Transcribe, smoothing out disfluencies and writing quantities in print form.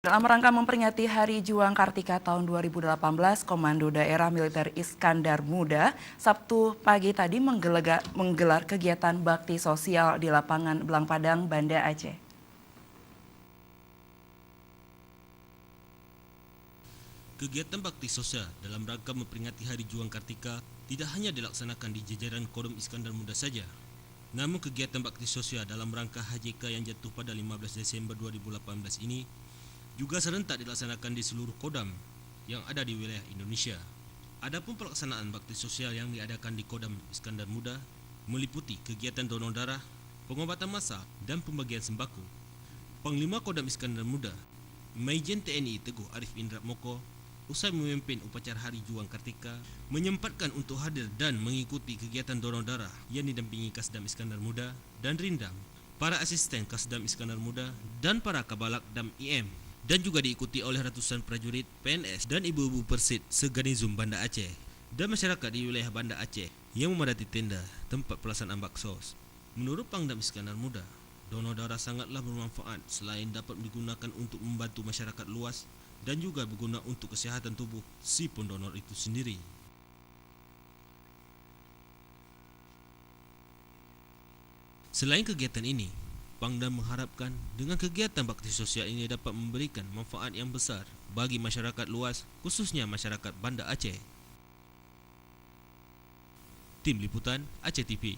Dalam rangka memperingati Hari Juang Kartika tahun 2018, Komando Daerah Militer Iskandar Muda Sabtu pagi tadi menggelar kegiatan bakti sosial di lapangan Belang Padang, Banda Aceh. Kegiatan bakti sosial dalam rangka memperingati Hari Juang Kartika tidak hanya dilaksanakan di jajaran Kodam Iskandar Muda saja. Namun kegiatan bakti sosial dalam rangka HJK yang jatuh pada 15 Desember 2018 ini juga serentak dilaksanakan di seluruh Kodam yang ada di wilayah Indonesia. Adapun pelaksanaan bakti sosial yang diadakan di Kodam Iskandar Muda meliputi kegiatan donor darah, pengobatan massal dan pembagian sembako. Panglima Kodam Iskandar Muda, Maijen TNI Teguh Arif Indra Moko, usai memimpin upacara Hari Juang Kartika, menyempatkan untuk hadir dan mengikuti kegiatan donor darah yang didampingi Kasdam Iskandar Muda dan Rindam, para asisten Kasdam Iskandar Muda dan para kabalak Dam IM, dan juga diikuti oleh ratusan prajurit, PNS dan ibu-ibu Persit segarnizum Banda Aceh dan masyarakat di wilayah Banda Aceh yang memadati tenda tempat pelaksanaan baksos. Menurut Pangdam Iskandar Muda, donor darah sangatlah bermanfaat selain dapat digunakan untuk membantu masyarakat luas dan juga berguna untuk kesihatan tubuh si pendonor itu sendiri. Selain kegiatan ini, Pangdam mengharapkan dengan kegiatan bakti sosial ini dapat memberikan manfaat yang besar bagi masyarakat luas, khususnya masyarakat Banda Aceh. Tim Liputan Aceh TV.